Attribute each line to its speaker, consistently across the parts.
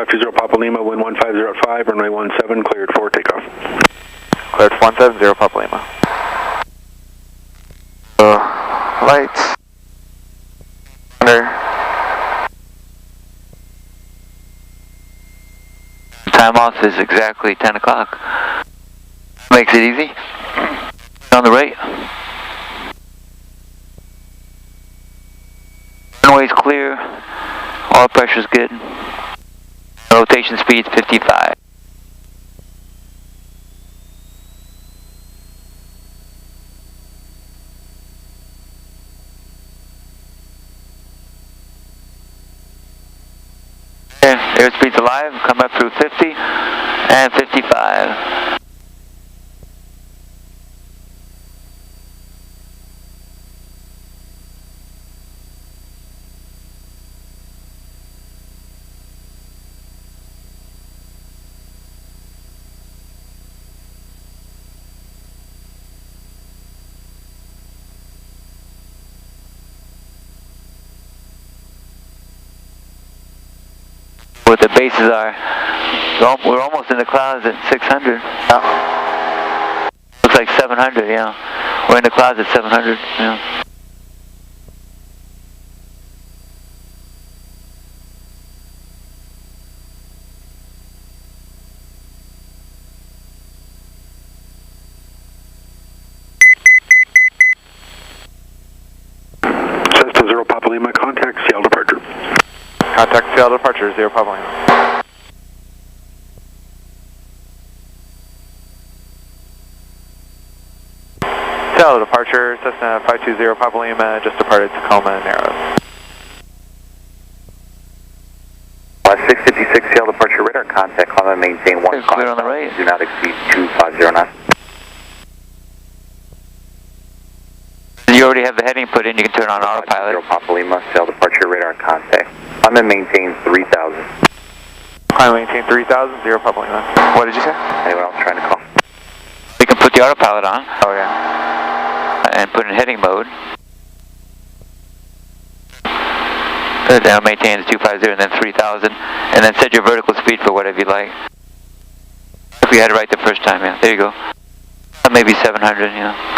Speaker 1: 520 Papa Lima, wind 1505, runway 17, cleared for takeoff.
Speaker 2: Cleared 170 Papa Lima. Lights.
Speaker 3: Time off is exactly 10 o'clock. Makes it easy. On the right. Runway's clear. All pressure's good. Rotation speed's 55. Airspeed's alive, come up through 50 and 55. What the bases are, we're almost in the clouds at 600.
Speaker 2: Yeah.
Speaker 3: Looks like 700, yeah. We're in the clouds at 700, yeah.
Speaker 1: Cessna 0 Papa Lima, contact Seattle departure.
Speaker 2: Contact Seattle departure, 0 Papa Lima. Seattle departure, Cessna 520 Papa Lima, just departed Tacoma Narrows.
Speaker 4: 656 Seattle departure radar, contact climb and maintain 1.
Speaker 3: Clear on the right.
Speaker 4: Do not exceed 2509.
Speaker 3: You already have the heading put in, you can turn on autopilot.
Speaker 4: 0 Papa Lima, Seattle departure radar, contact. Climb and maintain 3000.
Speaker 2: Climb and maintain 3000, 0 Papa Lima. What did you say?
Speaker 4: Anyone else trying to call?
Speaker 3: We can put the autopilot on.
Speaker 2: Oh yeah.
Speaker 3: And put in heading mode. Put it down, maintain the 250 and then 3000. And then set your vertical speed for whatever you like. If we had it right the first time, yeah. There you go. Maybe 700, yeah.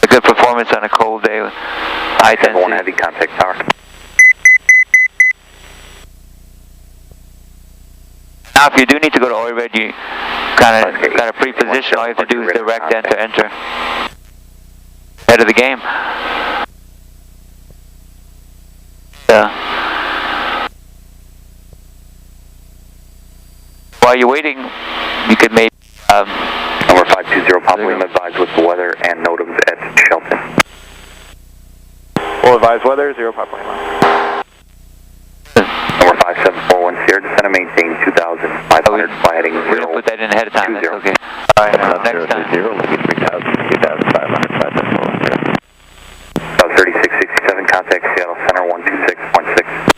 Speaker 3: A good performance on a cold day with high density.
Speaker 4: 1 heavy, contact tower.
Speaker 3: Now if you do need to go to OIRED, you kind of pre-position. All you have to do is direct enter. Head of the game. While you're waiting, you could maybe...
Speaker 4: Number 520 Papa Lima, advise with the weather and NOTAMs at Shelton.
Speaker 2: We'll advise weather, 0 Papa Lima.
Speaker 4: Number 5741 Sierra, descend and maintain 2500, fly heading 0.
Speaker 3: We're going to put that in ahead of time, that's okay.
Speaker 2: Alright,
Speaker 3: Next time.
Speaker 4: 0, leaving 3000, 2500, 5741. 3667, contact Seattle Center 126.6.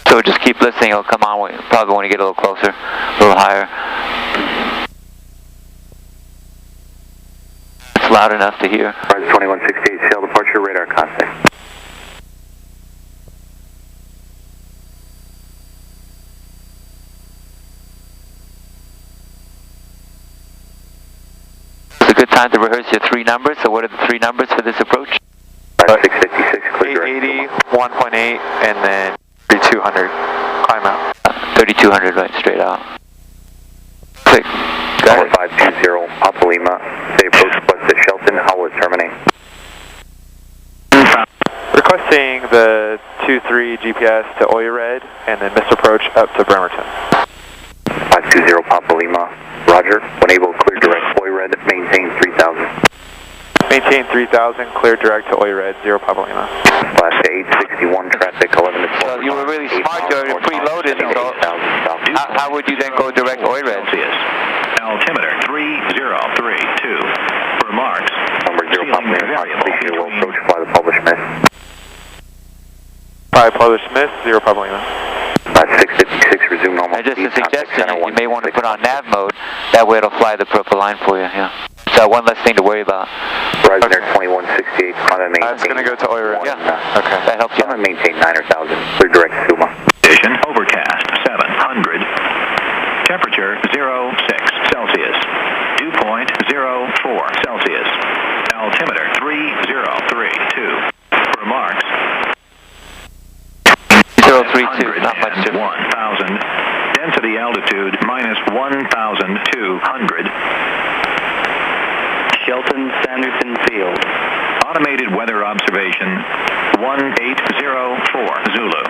Speaker 3: So just keep listening, it'll come on, probably when you get a little closer, a little higher. It's loud enough to hear.
Speaker 4: 2168, Seattle departure, radar contact.
Speaker 3: It's a good time to rehearse your 3 numbers, so what are the 3 numbers for this approach?
Speaker 4: 656, clear direct.
Speaker 2: 880, 1.8, and then 3200. Climb out.
Speaker 3: 3200, right, straight out. Click.
Speaker 4: Number 520 Papa Lima, say approach west at Shelton, how will it terminate?
Speaker 2: Requesting the 23 GPS to OIRED, and then misapproach up to Bremerton.
Speaker 4: 520 Papa Lima, roger. When able, clear direct OIRED, maintain 3000.
Speaker 2: Maintain 3000, clear direct to OIRED, 0 Papa Lima.
Speaker 4: Flash to 861, traffic 11 to 12.
Speaker 3: Well, you were really smart, you already preloaded, so how would you then go direct OIRED?
Speaker 5: Altimeter 3032. For marks.
Speaker 4: Number 0 Papa Lima, completion will approach, fly the published miss.
Speaker 2: Fly published miss, 0 Papa Lima.
Speaker 4: 656, resume normal
Speaker 3: And just
Speaker 4: speed,
Speaker 3: a suggestion,
Speaker 4: contact center
Speaker 3: you may want to put on
Speaker 4: 126.6.
Speaker 3: nav mode, that way it'll fly the purple line for you, yeah. one less thing to worry about.
Speaker 4: Horizon Air 2168, climb and maintain.
Speaker 2: It's going to go to Oyer.
Speaker 3: Yeah. Okay. That helps you.
Speaker 4: Climb and maintain 9,000. Clear direct Suma.
Speaker 5: Condition overcast 700. Temperature 06 Celsius. Dew point 04 Celsius. Altimeter 3032. Remarks.
Speaker 3: 032, not much difference.
Speaker 5: 1,000. Density altitude minus 1,200.
Speaker 6: Shelton Sanderson Field.
Speaker 5: Automated weather observation 1804 Zulu.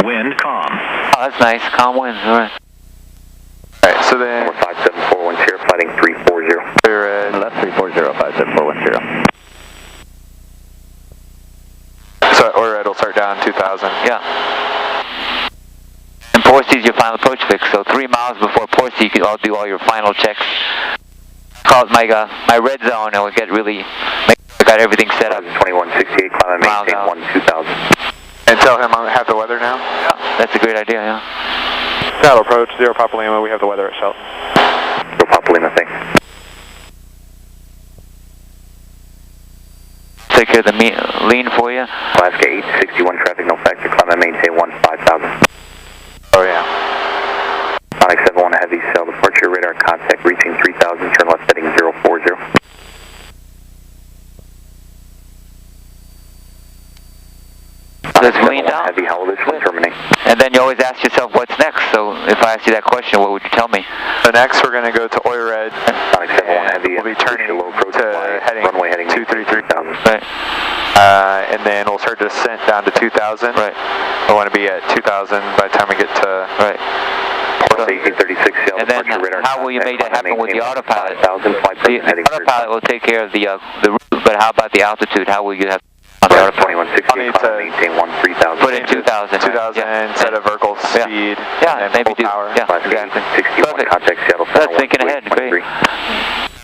Speaker 5: Wind calm.
Speaker 3: Oh, that's nice. Calm winds. All right.
Speaker 2: Alright, so then
Speaker 4: 57410, flighting 340.
Speaker 2: clear red.
Speaker 4: Left 340, 57410.
Speaker 2: So Oyer red will start down 2,000.
Speaker 3: Yeah. And Porcy is your final approach fix, so 3 miles before Porcy you can all do all your final checks. Call it my red zone and we'll get really, I got everything set up.
Speaker 4: 2168, climb and maintain 12,000.
Speaker 2: And tell him I have the weather now?
Speaker 3: Yeah, that's a great idea, yeah.
Speaker 2: Saddle approach, 0 Papa Lima, we have the weather at Shelton.
Speaker 4: 0 Papa Lima, thanks.
Speaker 3: Take care of the lean for you.
Speaker 4: Alaska 861, traffic no factor, climb and maintain 15,000.
Speaker 2: Oh yeah.
Speaker 4: Sonic 71 heavy cell departure, radar contact reaching 3,000, turn left heading 040.
Speaker 3: Let's lean down.
Speaker 4: Heavy, how will this one terminate?
Speaker 3: And then you always ask yourself what's next, so if I ask you that question, what would you tell me?
Speaker 2: So next we're going to go to Oyer red.
Speaker 4: Sonic 71 heavy,
Speaker 2: we'll be turning
Speaker 4: low approach
Speaker 2: to heading
Speaker 4: runway heading
Speaker 2: 233,000.
Speaker 3: Right.
Speaker 2: And then we'll start descent down to 2,000.
Speaker 3: Right.
Speaker 2: I want to be at 2,000 by the time we get to
Speaker 3: Right.
Speaker 4: 1836,
Speaker 3: and then how will you make that happen with the autopilot? The autopilot will take care of the route, but how about the altitude? How will you have on the autopilot?
Speaker 4: 2168, maintain 3,000.
Speaker 3: Put in 2,000.
Speaker 2: 2,000 set of vertical speed.
Speaker 3: Yeah,
Speaker 2: and
Speaker 3: maybe
Speaker 2: full power.
Speaker 3: Yeah, exactly.
Speaker 4: 61,
Speaker 3: Perfect.
Speaker 4: contact Seattle
Speaker 3: That's thinking ahead. Great.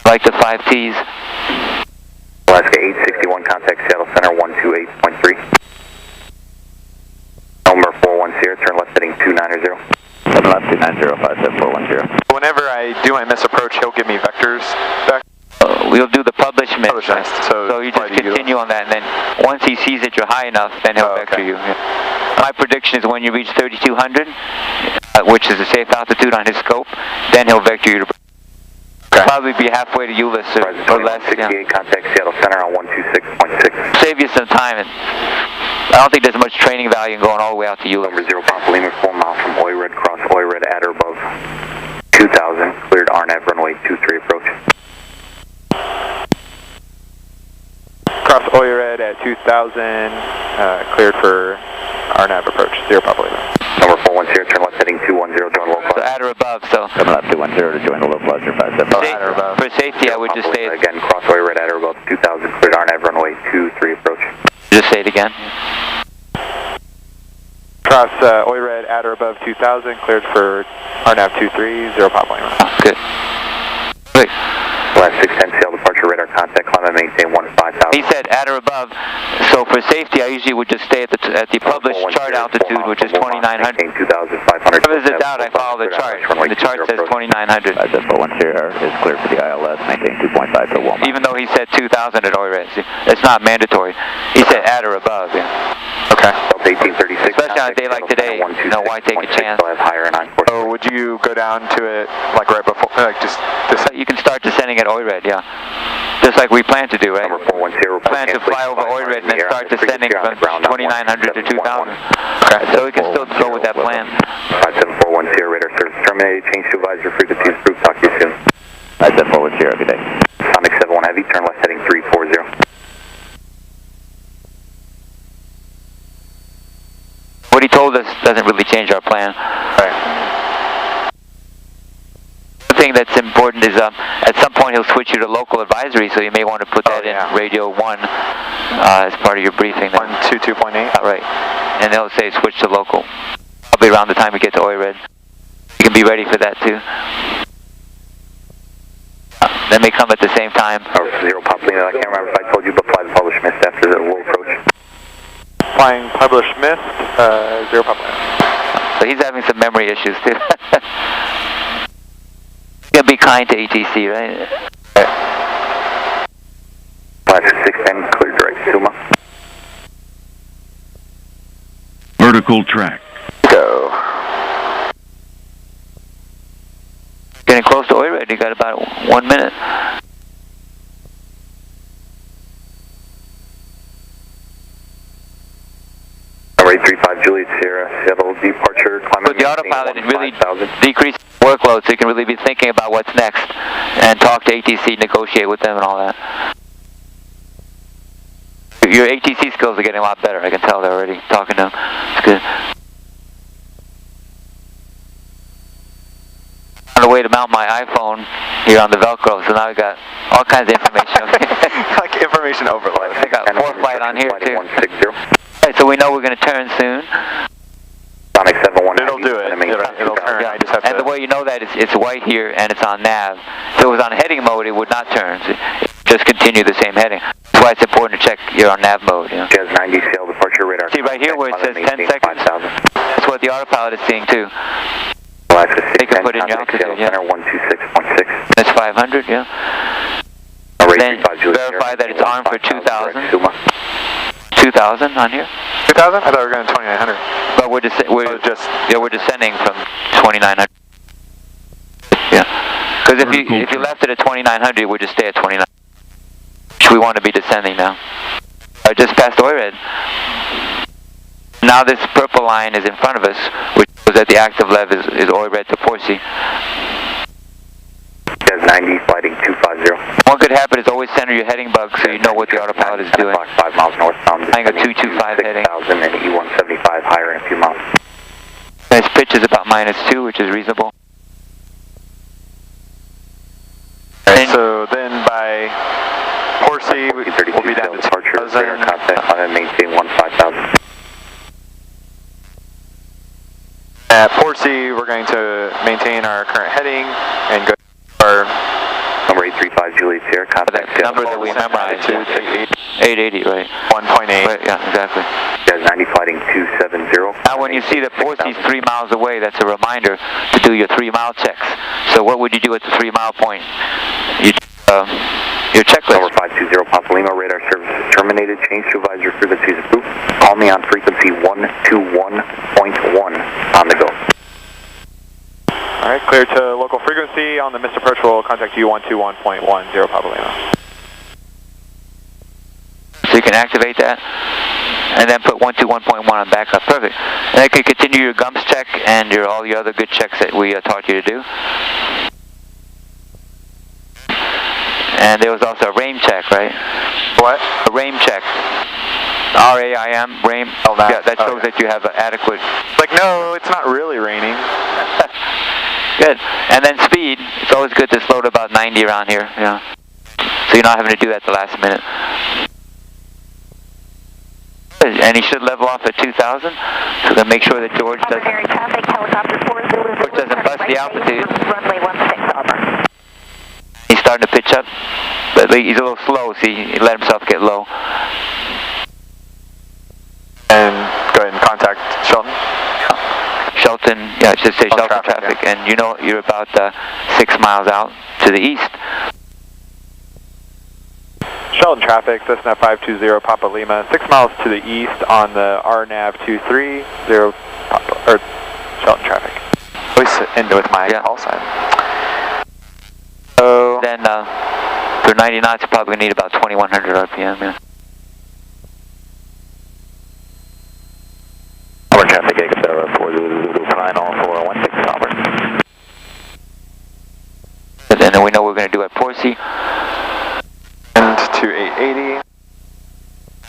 Speaker 3: Like the 5 T's.
Speaker 4: Alaska 861, contact Seattle Center 128.3. Number 41 Sierra, turn left heading 290. Turn left 290, 57410.
Speaker 2: Whenever I do my misapproach, he'll give me vectors back.
Speaker 3: We'll do the publish miss.
Speaker 2: Publish miss.
Speaker 3: So you just continue on that, and then once he sees that you're high enough, then he'll vector you. Yeah. My prediction is when you reach 3,200, which is a safe altitude on his scope, then he'll vector you to. Probably be halfway to Euless or less.
Speaker 4: 68, contact Seattle Center on 126.6.
Speaker 3: Save you some time, and I don't think there's much training value in going all the way out to Euless.
Speaker 4: Number 0 Papa Lima, 4 miles from Oyer Red, cross Oyer Red at or above 2,000, cleared RNAV runway 23 approach.
Speaker 2: Cross Oyer red at 2,000, cleared for RNAV approach, 0 Papa Lima.
Speaker 4: Number 410, turn left heading 210, join low
Speaker 3: So at or above, so.
Speaker 4: Turn left 210 to join the low cluster 574.
Speaker 2: At or above.
Speaker 3: For safety, I would just say it.
Speaker 4: Again, cross Oyer Red at or above 2,000, cleared RNAV runway 23 approach.
Speaker 3: Just say it again.
Speaker 2: Cross Oyer red at or above 2,000, cleared for RNAV 23, 0 Papa Lima.
Speaker 3: Oh, good. Good.
Speaker 4: Last 610, sail departure radar contact, climb and maintain 15,000.
Speaker 3: He said at or above, so for safety I usually would just stay at the published chart altitude, which is 2,900.
Speaker 4: 2,500.
Speaker 3: If there's a doubt, I follow the chart. The chart says 2,900.
Speaker 4: is cleared for the ILS, maintain 2.5 to 1.
Speaker 3: Even though he said 2,000 at Oyer red. It's not mandatory. He said at or above, yeah.
Speaker 2: Okay.
Speaker 4: Delta 1836.
Speaker 3: Especially on a day like today, you know, why take a chance?
Speaker 2: So would you go down to it like right before, just
Speaker 3: You can start descending at Oyer red, yeah. Just like we plan to do, right?
Speaker 4: Number 410.
Speaker 3: Plan to fly over Oyer red and then start descending from 2,900 to 2,000.
Speaker 2: Okay.
Speaker 3: So we can still go with that plan.
Speaker 4: 57410, radar service terminated, change to advisor, frequency improved, talk to you soon. 57410, every day. Sonic 71 heavy, turn left heading 340.
Speaker 3: What he told us doesn't really change our plan.
Speaker 2: Right.
Speaker 3: The thing that's important is at some point he'll switch you to local advisory, so you may want to put that in radio 1 as part of your briefing.
Speaker 2: 122.8.
Speaker 3: Right. And they'll say switch to local. Probably around the time we get to Oyer red. You can be ready for that too. That may come at the same time.
Speaker 4: 0 Papa Lima, I can't remember if I told you, but fly the published mist after the low approach.
Speaker 2: Flying published mist, 0 Papa Lima.
Speaker 3: So he's having some memory issues too. He's gonna be kind to ATC, right?
Speaker 7: Vertical track.
Speaker 2: Go.
Speaker 3: Getting close to oil ready. You got about 1 minute.
Speaker 4: Number 835 Juliet Sierra, Seattle departure.
Speaker 3: With the autopilot, it really decreases workload, so you can really be thinking about what's next and talk to ATC, negotiate with them and all that. Your ATC skills are getting a lot better. I can tell they're already talking to them. It's good. On the way to mount my iPhone here on the Velcro, so now we got all kinds of information.
Speaker 2: Like information overload.
Speaker 3: I got 4 flight on here too.
Speaker 4: 160.
Speaker 3: Alright, so we know we're going to turn soon.
Speaker 4: Sonic 71.
Speaker 2: It'll do it. It'll turn. I just have
Speaker 3: And
Speaker 2: to...
Speaker 3: the way you know that is it's white here and it's on nav. If it was on heading mode, it would not turn. So just continue the same heading. That's why it's important to check you're on nav mode. You know?
Speaker 4: Jazz 90 sail departure radar.
Speaker 3: See right here where it says 10 seconds? That's what the autopilot is seeing too.
Speaker 4: Alaska
Speaker 3: They can put in your altitude, yeah.
Speaker 4: Center 126.6.
Speaker 3: That's 500, yeah. Then verify that it's armed for 2,000. 2,000 on here?
Speaker 2: 2,000? I thought we were going to 2,900.
Speaker 3: But we're descending from 2,900. Yeah. Because if you left it at 2,900, it would just stay at 29. Which we want to be descending now. Just past OIRED. Now this purple line is in front of us, which shows that the active lev is OIRED to Porsi.
Speaker 4: Jazz 90 flighting 250.
Speaker 3: What could happen is always center your heading bug so you know what the autopilot is doing.
Speaker 4: 5 miles northbound.
Speaker 3: I got 225 heading.
Speaker 4: 6,000 and E175 higher in a few miles.
Speaker 3: Its pitch is about -2, which is reasonable.
Speaker 2: Alright, so then by Porsi, we'll be down to
Speaker 4: departure. Radar contact on and maintain 15,000.
Speaker 2: At Porsi, we're going to maintain our current heading and go to our...
Speaker 4: Number 835 Juliet Sierra, contact
Speaker 3: The number that we memorized, 880, right?
Speaker 2: 1.8.
Speaker 3: Right, yeah, exactly.
Speaker 4: Jazz 90 fighting 270.
Speaker 3: Now when you see that Porsi's 3 miles away, that's a reminder to do your 3-mile checks. So what would you do at the 3-mile point? You your checklist.
Speaker 4: Number 520 Papa Lima, radar service is terminated. Change to advisor frequencies approved. Call me on frequency 121.1 on the go.
Speaker 2: Alright, clear to local frequency. On the missed approach, we'll contact you 121.10 Papa Lima.
Speaker 3: So you can activate that and then put 121.1 on backup. Perfect. And then you can continue your GUMPS check and all your other good checks that we taught you to do. And there was also a RAIM check, right?
Speaker 2: What?
Speaker 3: A RAIM check. R-A-I-M, RAIM.
Speaker 2: Oh, that.
Speaker 3: Yeah, that shows that you have adequate...
Speaker 2: Like, no, it's not really raining.
Speaker 3: Good. And then speed. It's always good to slow to about 90 around here. Yeah. So you're not having to do that the last minute. And he should level off at 2,000. So then make sure that George doesn't bust the altitude.
Speaker 8: Runway 16 over.
Speaker 3: He's starting to pitch up, but he's a little slow, so he let himself get low.
Speaker 2: And go ahead and contact Shelton.
Speaker 3: Shelton, yeah, it should say Shelton traffic,
Speaker 2: yeah.
Speaker 3: and you know you're about 6 miles out to the east.
Speaker 2: Shelton traffic, Cessna 520 Papa Lima, 6 miles to the east on the RNAV 230 or Shelton traffic. Always end with my call sign. So
Speaker 3: then for 90 knots, you're probably going to need about 2,100 RPM, yeah.
Speaker 4: Our traffic, X-Sarah 409 over.
Speaker 3: And then we know what we're going to do at Porsi.
Speaker 2: And to 880.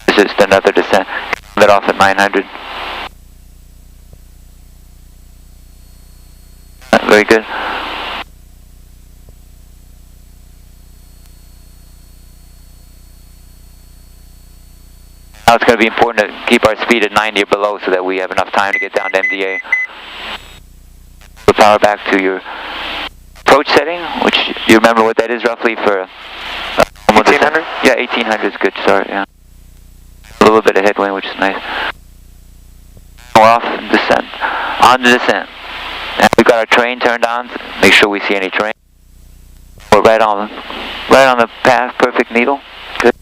Speaker 3: This is just another descent. Let off at 900. Very good. Now it's going to be important to keep our speed at 90 or below so that we have enough time to get down to MDA. We'll power back to your approach setting, which you remember what that is roughly for
Speaker 2: 1800?
Speaker 3: Yeah, 1800 is a good start, yeah. A little bit of headwind, which is nice. We're off and descent. On the descent. And we've got our train turned on. Make sure we see any terrain. We're right on the path, perfect needle. Good.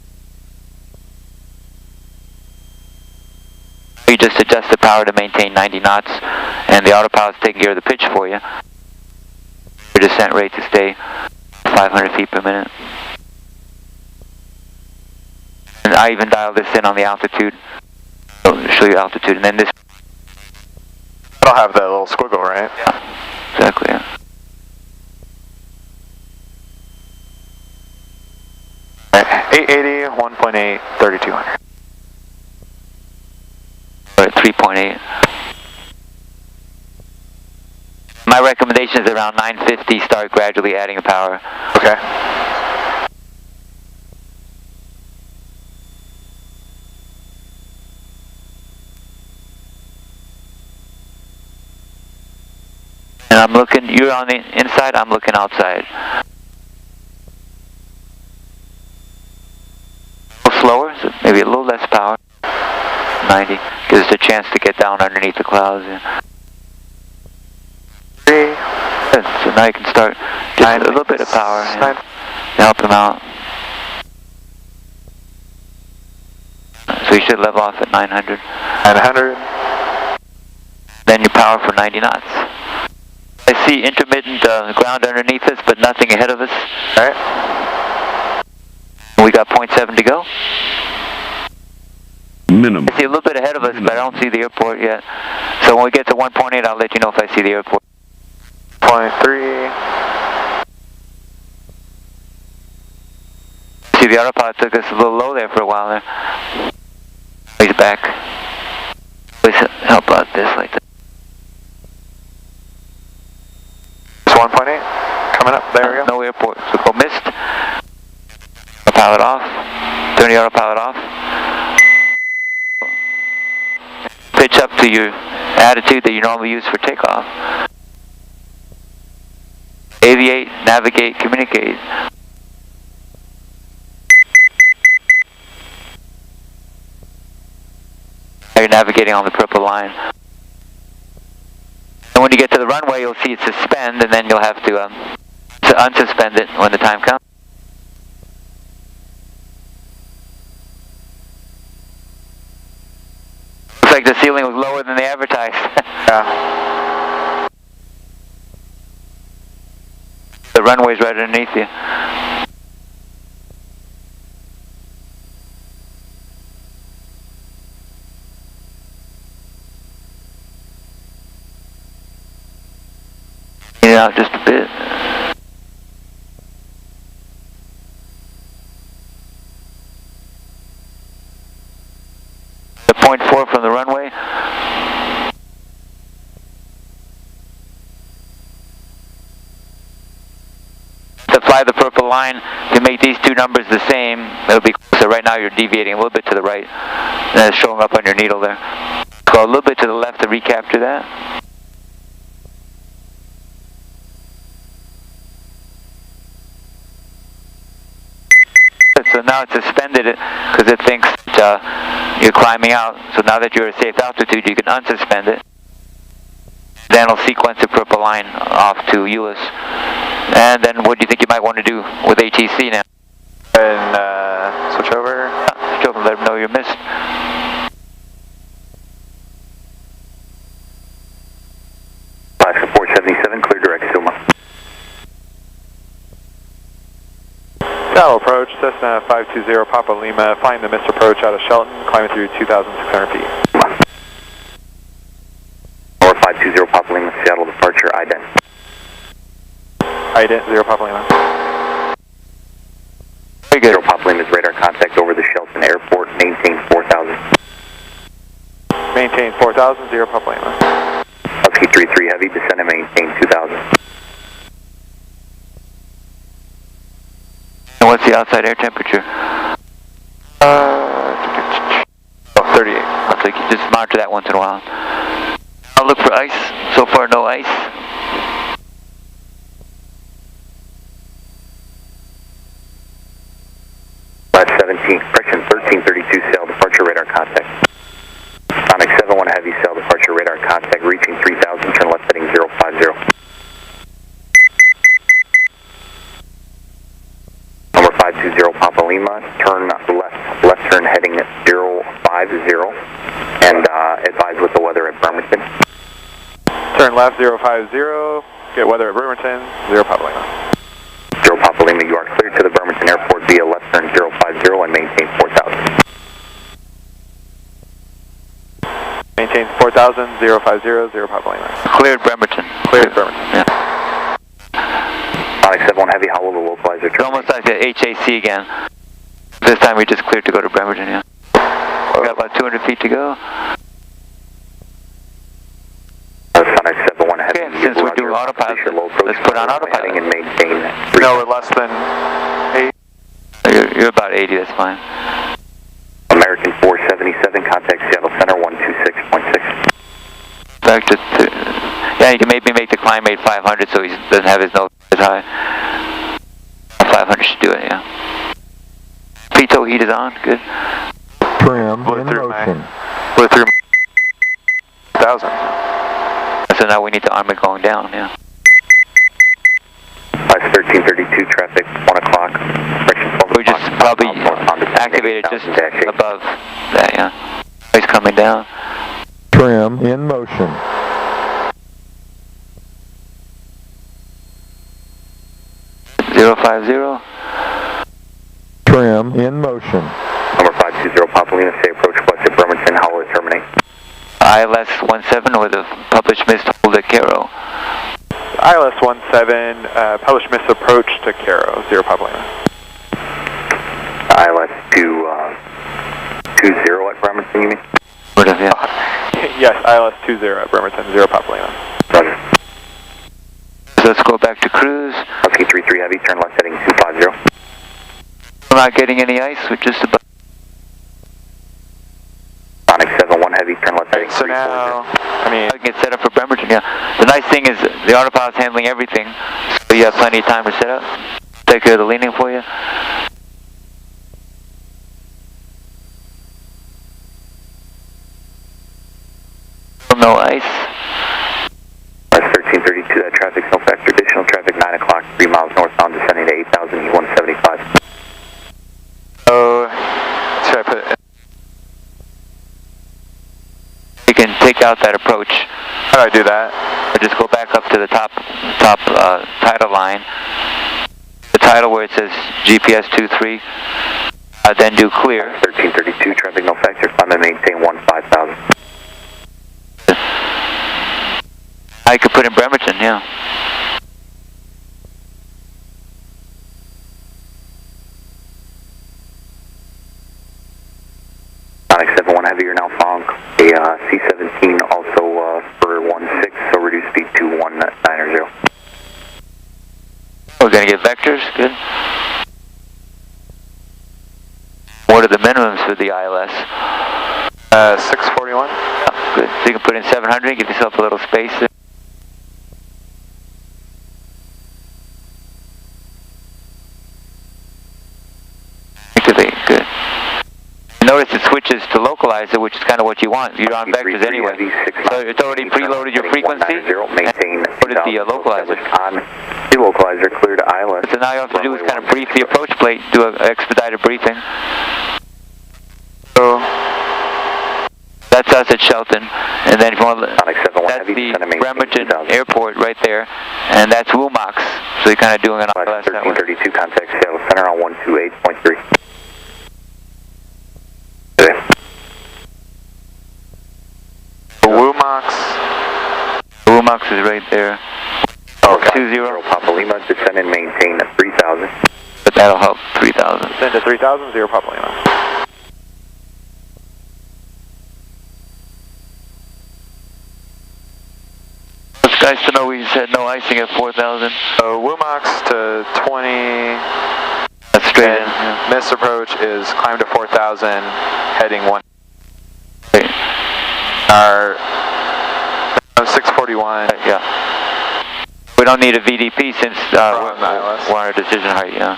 Speaker 3: you just adjust the power to maintain 90 knots, and the autopilot's taking care of the pitch for you. Your descent rate to stay 500 feet per minute. And I even dialed this in on the altitude. I'll show you altitude, and then this.
Speaker 2: It'll have that little squiggle, right?
Speaker 3: Yeah, exactly. Yeah.
Speaker 2: Right, 880, 1.8, 3200.
Speaker 3: We're at 3.8. My recommendation is around 950, start gradually adding the power.
Speaker 2: Okay.
Speaker 3: And I'm looking, you're on the inside, I'm looking outside. A little slower, so maybe a little less power. 90, gives us a chance to get down underneath the clouds. Yeah.
Speaker 2: 3.
Speaker 3: Good. So now you can start just a little bit of power to help them out. So you should level off at 900.
Speaker 2: 900.
Speaker 3: Then you power for 90 knots. I see intermittent ground underneath us, but nothing ahead of us.
Speaker 2: Alright.
Speaker 3: We got 0.7 to go.
Speaker 7: Minimum.
Speaker 3: I see a little bit ahead of us, but I don't see the airport yet. So when we get to 1.8, I'll let you know if I see the airport.
Speaker 2: 0.3.
Speaker 3: See, the autopilot took us a little low there for a while there. He's back. Please help out this like that.
Speaker 2: It's 1.8. Coming up. There we go.
Speaker 3: No airport. So go missed. Autopilot off. Turn the autopilot off. Pitch up to your attitude that you normally use for takeoff. Aviate, navigate, communicate. Now you're navigating on the purple line. And when you get to the runway, you'll see it suspend, and then you'll have to unsuspend it when the time comes. Looks like the ceiling was lower than they advertised.
Speaker 2: Yeah.
Speaker 3: The runway's right underneath you. Yeah, just a bit. The 0.4 from the runway. To fly the purple line, to make these two numbers the same, it'll be closer. Right now you're deviating a little bit to the right, and it's showing up on your needle there. Go a little bit to the left to recapture that. So now it's suspended it because it thinks that you're climbing out. So now that you're at safe altitude, you can unsuspend it. Then it'll sequence the purple line off to Euless. And then what do you think you might want to do with ATC now?
Speaker 2: And switch over.
Speaker 3: Switch over and let them know you're missed.
Speaker 4: Alaska 477, clear direct Suma.
Speaker 2: Shallow approach, Cessna 520 Papa Lima, flying the missed approach out of Shelton, climbing through 2,600 feet.
Speaker 4: Or 520 Papa Lima, Seattle departure, ident.
Speaker 2: Ident 0 Papa Lima.
Speaker 3: Very good.
Speaker 4: 0 Papa Lima's radar contact over the Shelton Airport, maintain 4,000.
Speaker 2: Maintain 4,000, 0 Papa Lima.
Speaker 4: Husky 33 Heavy, descend and maintain 2,000.
Speaker 3: And what's the outside air temperature?
Speaker 2: 38.
Speaker 3: Looks like you just monitor that once in a while. I'll look for ice. So far, no ice.
Speaker 4: Flight 17, correction 1332, sail departure radar contact. Sonic 71 Heavy, sail departure radar contact, reaching 3,000, turn left heading 050. Number 520 Papa Lima, turn left turn heading 050. and advise with the weather at Bremerton.
Speaker 2: Turn left 050, get weather at Bremerton, 0 Papa Lima.
Speaker 4: 0 Papa Lima, you are cleared to the Bremerton Airport via left turn 050 and maintain 4,000.
Speaker 2: Maintain 4,000, 050, 0 Papa Lima.
Speaker 3: Cleared Bremerton.
Speaker 2: Cleared Bremerton.
Speaker 3: Yeah.
Speaker 4: Sonic 71 Heavy, how will the localizer
Speaker 3: It's almost like the HAC again. This time we just cleared to go to Bremerton, yeah. We got about 200 feet to go.
Speaker 4: Sonic 71 Heavy,
Speaker 3: Okay, since we're doing autopilot, let's put on autopilot.
Speaker 4: And maintain
Speaker 2: No, we're less than 8.
Speaker 3: You're about 80, that's fine.
Speaker 4: American 477, contact Seattle Center 126.6.
Speaker 3: Back to, yeah, you can maybe make the climb rate 500 so he doesn't have his nose as high. 500 should do it, yeah. Pitot heat is on, good.
Speaker 7: Trim in motion.
Speaker 2: Blew through 1,000.
Speaker 3: So now we need to arm it going down, yeah.
Speaker 4: 1332 traffic, 1 o'clock.
Speaker 3: We just probably activate it just above that, yeah. It's coming down.
Speaker 7: Trim in motion.
Speaker 3: Zero 50.
Speaker 7: Trim in motion.
Speaker 4: Number 520 Papa Lima, say approach west at Bremerton, how will it terminate?
Speaker 3: ILS 17 with a published missed hold at Cairo.
Speaker 2: ILS 17, published miss approach to Cairo, 0 Papa Lima.
Speaker 4: ILS 20 at Bremerton, you mean?
Speaker 3: Sort of, yeah.
Speaker 2: Yes, ILS 20 at Bremerton, 0 Papa Lima.
Speaker 4: Roger.
Speaker 3: So let's go back to cruise.
Speaker 4: Okay, 33 Heavy, turn left heading 250.
Speaker 3: We're not getting any ice, we're just about...
Speaker 4: Sonic 71 Heavy, turn left heading
Speaker 2: So now, I mean,
Speaker 3: I can get set up for Bremerton, yeah. The nice thing is the autopilot's handling everything, so you have plenty of time to set up. Take care of the leaning for you. No ice.
Speaker 4: 1332, that traffic's no factor. Additional traffic 9 o'clock, 3 miles northbound, descending to 8,000, E175.
Speaker 2: so, should I put it?
Speaker 3: You can take out that approach.
Speaker 2: How do I do that?
Speaker 3: Or just go back up to the top tidal line. The tidal where it says GPS 23. Then do clear.
Speaker 4: 1332, traffic no factor, climb and maintain 15,000.
Speaker 3: I could put in Bremerton, yeah.
Speaker 4: Sonic 71 Heavy, you're now following a C-17 also for 16, so reduce speed to 190.
Speaker 3: We're going to get vectors, good. What are the minimums for the ILS?
Speaker 2: 641.
Speaker 3: Oh, good. So you can put in 700, give yourself a little space there. Activate, good. Notice it switches to localizer, which is kind of what you want. You're on vectors anyway. So it's already preloaded your frequency.
Speaker 4: Maintain
Speaker 3: Put it the localizer.
Speaker 4: On the localizer, clear to ILS.
Speaker 3: So now all you have to do is kind of brief the approach plate, do an expedited briefing. So that's us at Shelton, and then if you want, that's the Bremerton Airport right there, and that's Wilmox. So you're kind of doing an ILS that way.
Speaker 4: 1332, contact Seattle Center on 128.3.
Speaker 3: Wilmox is right there.
Speaker 4: Okay.
Speaker 3: 20.
Speaker 4: Papa Lima, descend and maintain 3,000.
Speaker 3: But that'll help 3,000.
Speaker 2: Send to 3,000, 0 Papa Lima.
Speaker 3: It's nice to know we said no icing at 4,000.
Speaker 2: So Wilmox to 20.
Speaker 3: That's straight in.
Speaker 2: And miss approach is climb to 4,000, heading 1.
Speaker 3: Right.
Speaker 2: Our 641.
Speaker 3: Yeah. We don't need a VDP since we're on our decision height, yeah.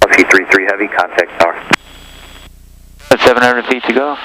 Speaker 4: C33 Heavy, contact tower.
Speaker 3: That's 700 feet to go.